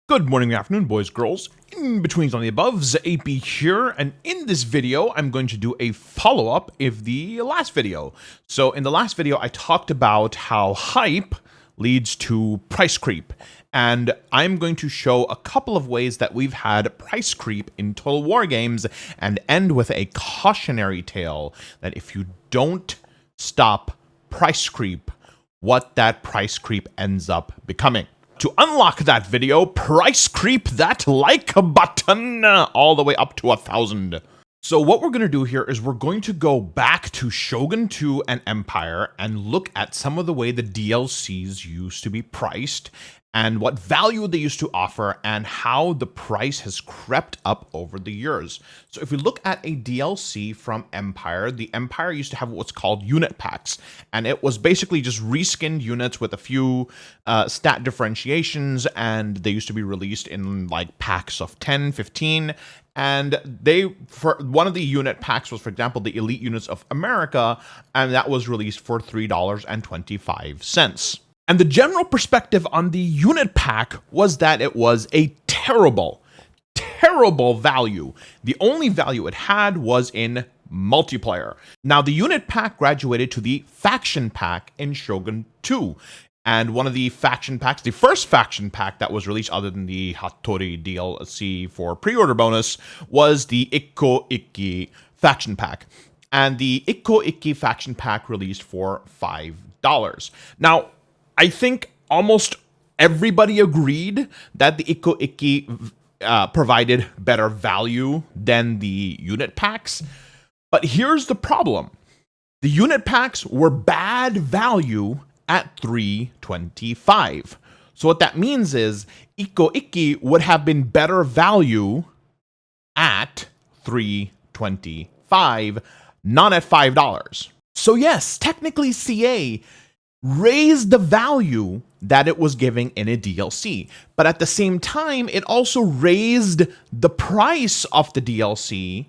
Good morning, good afternoon, boys, girls, in-betweens on the aboves, AP here, and in this video, I'm going to do a follow-up of the last video. So in the last video, I talked about how hype leads to price creep, and I'm going to show a couple of ways that we've had price creep in Total War games, and end with a cautionary tale that if you don't stop price creep, what that price creep ends up becoming. To unlock that video, price creep that like button all the way up to 1,000. So what we're going to do here is we're going to go back to Shogun 2 and Empire and look at some of the way the DLCs used to be priced and what value they used to offer and how the price has crept up over the years. So if we look at a DLC from Empire, the Empire used to have what's called unit packs, and it was basically just reskinned units with a few stat differentiations, and they used to be released in like packs of 10, 15, and for one of the unit packs was, for example, the Elite Units of America, and that was released for $3.25. And the general perspective on the unit pack was that it was a terrible value. The only value it had was in multiplayer. Now, the unit pack graduated to the faction pack in Shogun 2. And one of the faction packs, the first faction pack that was released other than the Hattori DLC for pre-order bonus, was the Ikko Ikki faction pack. And the Ikko Ikki faction pack released for $5. Now, I think almost everybody agreed that the Ikko Ikki provided better value than the unit packs. But here's the problem. The unit packs were bad value at $3.25. So what that means is Ikko Ikki would have been better value at $3.25, not at $5. So yes, technically CA raised the value that it was giving in a DLC. But at the same time, it also raised the price of the DLC,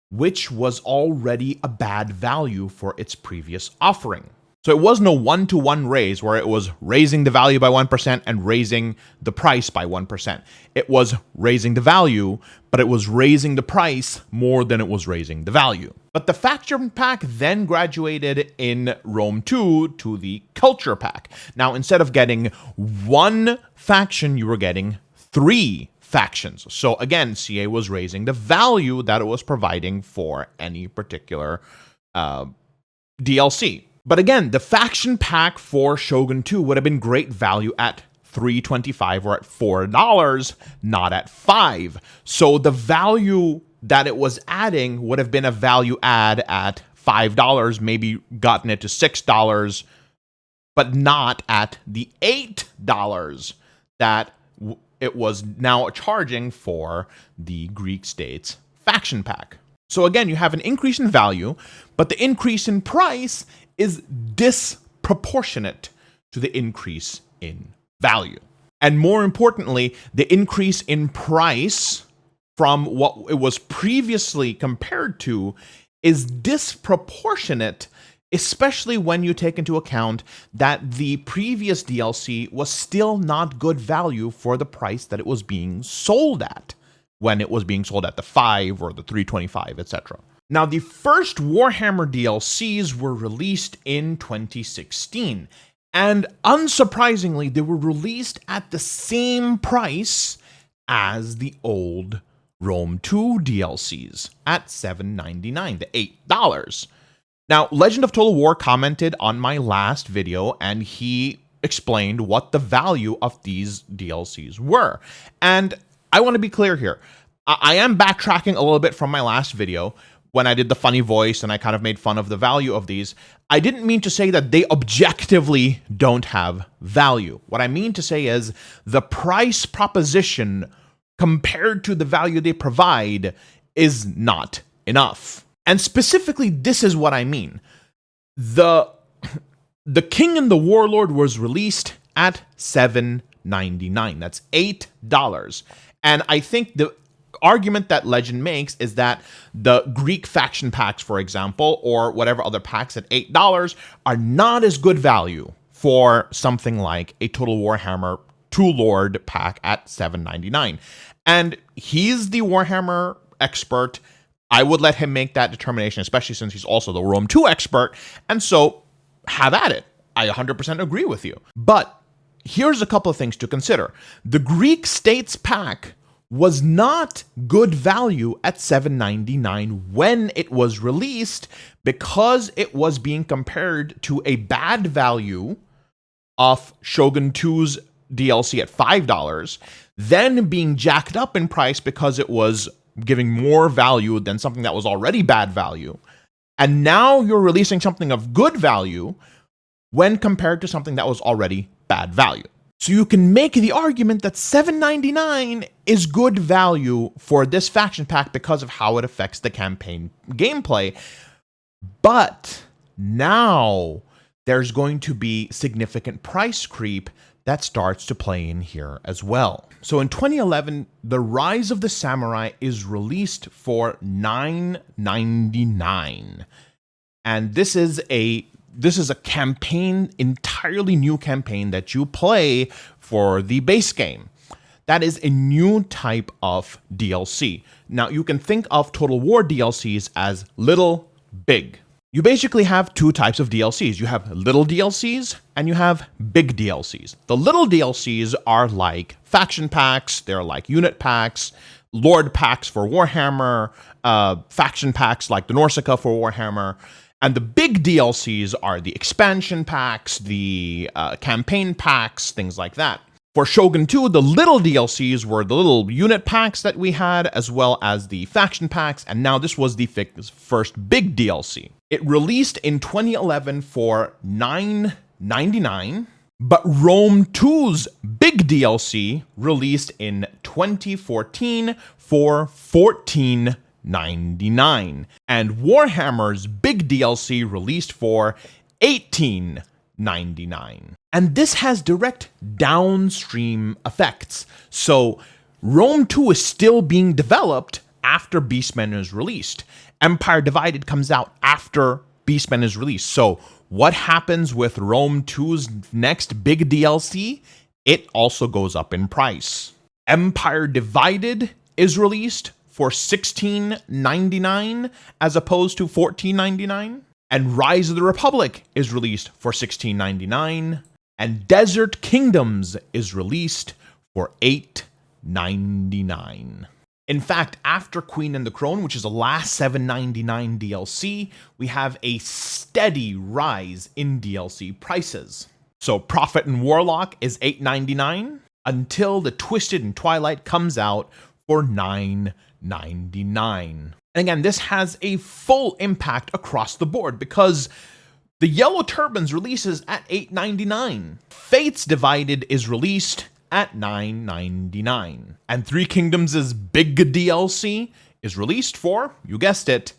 which was already a bad value for its previous offering. So it was no one-to-one raise where it was raising the value by 1% and raising the price by 1%. It was raising the value, but it was raising the price more than it was raising the value. But the faction pack then graduated in Rome 2 to the culture pack. Now, instead of getting one faction, you were getting 3 factions. So again, CA was raising the value that it was providing for any particular DLC. But again, the faction pack for Shogun 2 would have been great value at $3.25 or at $4, not at $5. So the value that it was adding would have been a value add at $5, maybe gotten it to $6, but not at the $8 that it was now charging for the Greek States faction pack. So again, you have an increase in value, but the increase in price is disproportionate to the increase in value. And more importantly, the increase in price from what it was previously compared to is disproportionate, especially when you take into account that the previous DLC was still not good value for the price that it was being sold at when it was being sold at the $5 or the $3.25, etc. Now, the first Warhammer DLCs were released in 2016, and unsurprisingly, they were released at the same price as the old Rome 2 DLCs at $7.99, the $8. Now, Legend of Total War commented on my last video, and he explained what the value of these DLCs were. And I want to be clear here. I am backtracking a little bit from my last video, when I did the funny voice and I kind of made fun of the value of these. I didn't mean to say that they objectively don't have value. What I mean to say is the price proposition compared to the value they provide is not enough. And specifically, this is what I mean. The King and the Warlord was released at $7.99. That's $8. And I think the argument that Legend makes is that the Greek faction packs, for example, or whatever other packs at $8 are not as good value for something like a Total Warhammer True Lord pack at $7.99. And he's the Warhammer expert. I would let him make that determination, especially since he's also the Rome 2 expert. And so have at it. I 100% agree with you. But here's a couple of things to consider. The Greek States pack was not good value at $7.99 when it was released, because it was being compared to a bad value of Shogun 2's DLC at $5, then being jacked up in price because it was giving more value than something that was already bad value. And now you're releasing something of good value when compared to something that was already bad value. So you can make the argument that $7.99 is good value for this faction pack because of how it affects the campaign gameplay. But now there's going to be significant price creep that starts to play in here as well. So in 2011, The Rise of the Samurai is released for $9.99. And this is a campaign, entirely new campaign that you play for the base game. That is a new type of DLC. Now, you can think of Total War DLCs as little, big. You basically have two types of DLCs. You have little DLCs and you have big DLCs. The little DLCs are like faction packs, they're like unit packs, lord packs for Warhammer, faction packs like the Norsca for Warhammer. And the big DLCs are the expansion packs, the campaign packs, things like that. For Shogun 2, the little DLCs were the little unit packs that we had, as well as the faction packs, and now this was the first big DLC. It released in 2011 for $9.99, but Rome 2's big DLC released in 2014 for $14.99, and Warhammer's big DLC released for $18.99. And this has direct downstream effects. So Rome 2 is still being developed after Beastmen is released. Empire Divided comes out after Beastmen is released. So what happens with Rome 2's next big DLC? It also goes up in price. Empire Divided is released for $16.99 as opposed to $14.99. And Rise of the Republic is released for $16.99. And Desert Kingdoms is released for $8.99. In fact, after Queen and the Throne, which is the last $7.99 DLC, we have a steady rise in DLC prices. So Prophet and Warlock is $8.99 until the Twisted and Twilight comes out for $9.99. And again, this has a full impact across the board because the Yellow Turbans releases at $8.99. Fates Divided is released at $9.99. And Three Kingdoms' big DLC is released for, you guessed it,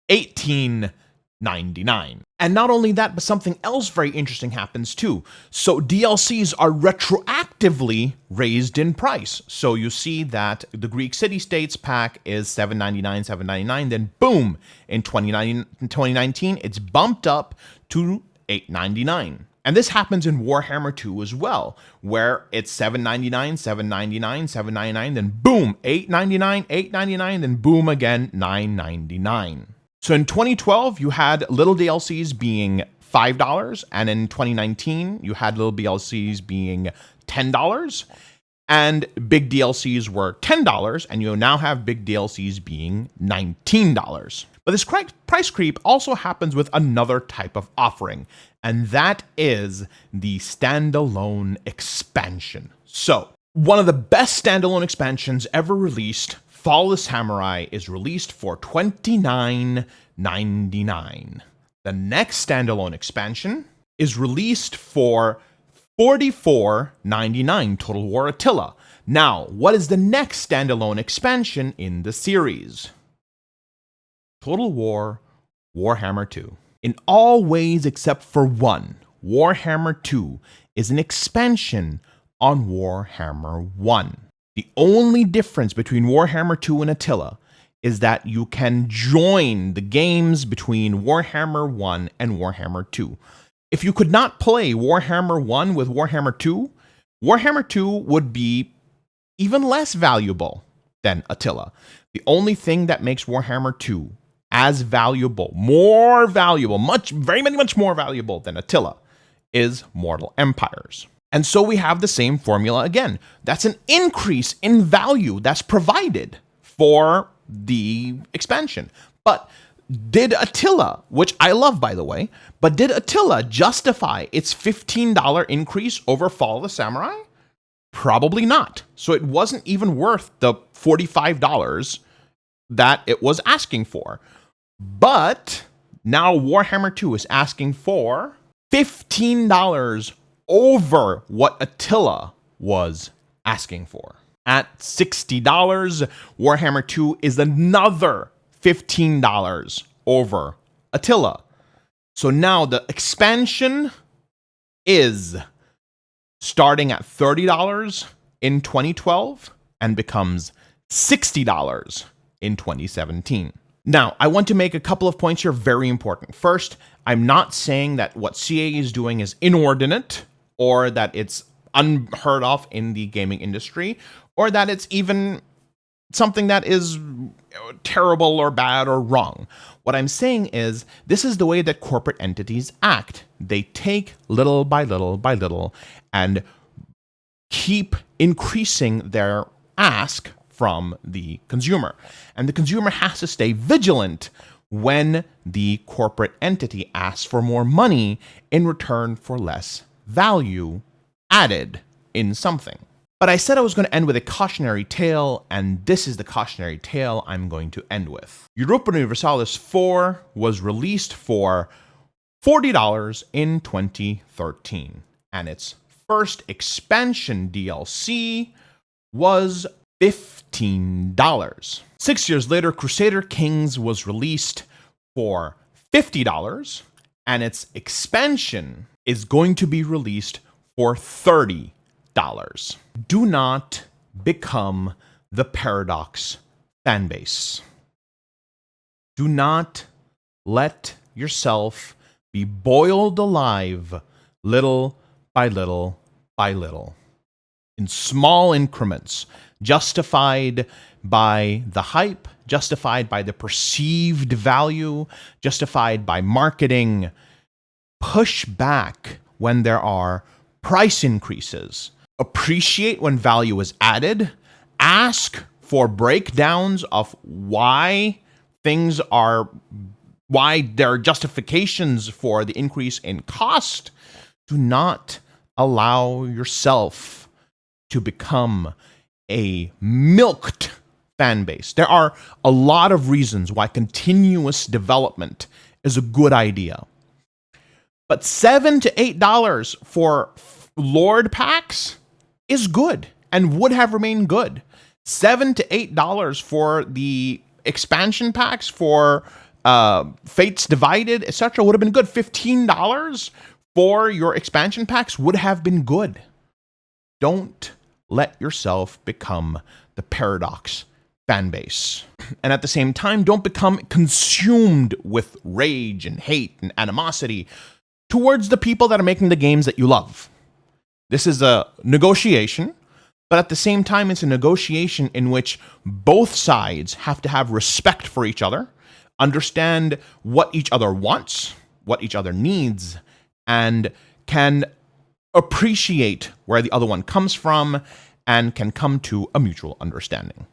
$18.99. And not only that, but something else very interesting happens too. So DLCs are retroactively raised in price. So you see that the Greek City-States pack is $7.99, $7.99, then boom, in 2019, it's bumped up to $8.99. And this happens in Warhammer 2 as well, where it's $7.99, $7.99, $7.99, then boom, $8.99, $8.99, then boom again, $9.99. So in 2012, you had little DLCs being $5, and in 2019, you had little DLCs being $10, and big DLCs were $10, and you now have big DLCs being $19. But this price creep also happens with another type of offering, and that is the standalone expansion. So, one of the best standalone expansions ever released, Fall of the Samurai, is released for $29.99. The next standalone expansion is released for $44.99, Total War Attila. Now, what is the next standalone expansion in the series? Total War Warhammer 2. In all ways except for one, Warhammer 2 is an expansion on Warhammer 1. The only difference between Warhammer 2 and Attila is that you can join the games between Warhammer 1 and Warhammer 2. If you could not play Warhammer 1 with Warhammer 2, Warhammer 2 would be even less valuable than Attila. The only thing that makes Warhammer 2 as valuable, more valuable, much more valuable than Attila is Mortal Empires. And so we have the same formula again. That's an increase in value that's provided for the expansion. But did Attila, which I love by the way, but did Attila justify its $15 increase over Fall of the Samurai? Probably not. So it wasn't even worth the $45 that it was asking for. But now Warhammer 2 is asking for $15 over what Attila was asking for. At $60, Warhammer 2 is another $15 over Attila. So now the expansion is starting at $30 in 2012 and becomes $60 in 2017. Now, I want to make a couple of points here very important. First, I'm not saying that what CA is doing is inordinate or that it's unheard of in the gaming industry or that it's even something that is terrible or bad or wrong. What I'm saying is this is the way that corporate entities act. They take little by little by little and keep increasing their ask from the consumer. And the consumer has to stay vigilant when the corporate entity asks for more money in return for less value added in something. But I said I was going to end with a cautionary tale, and this is the cautionary tale I'm going to end with. Europa Universalis 4 was released for $40 in 2013, and its first expansion DLC was $15. 6 years later, Crusader Kings was released for $50, and its expansion is going to be released for $30. Do not become the Paradox fanbase. Do not let yourself be boiled alive little by little by little, in small increments, justified by the hype, justified by the perceived value, justified by marketing. Push back when there are price increases. Appreciate when value is added. Ask for breakdowns of why there are justifications for the increase in cost. Do not allow yourself to become a milked fan base. There are a lot of reasons why continuous development is a good idea. But $7 to $8 for Lord packs is good and would have remained good. $7 to $8 for the expansion packs for Fates Divided, etc. would have been good. $15 for your expansion packs would have been good. Don't let yourself become the Paradox fanbase. And at the same time, don't become consumed with rage and hate and animosity towards the people that are making the games that you love. This is a negotiation, but at the same time, it's a negotiation in which both sides have to have respect for each other, understand what each other wants, what each other needs, and can appreciate where the other one comes from and can come to a mutual understanding.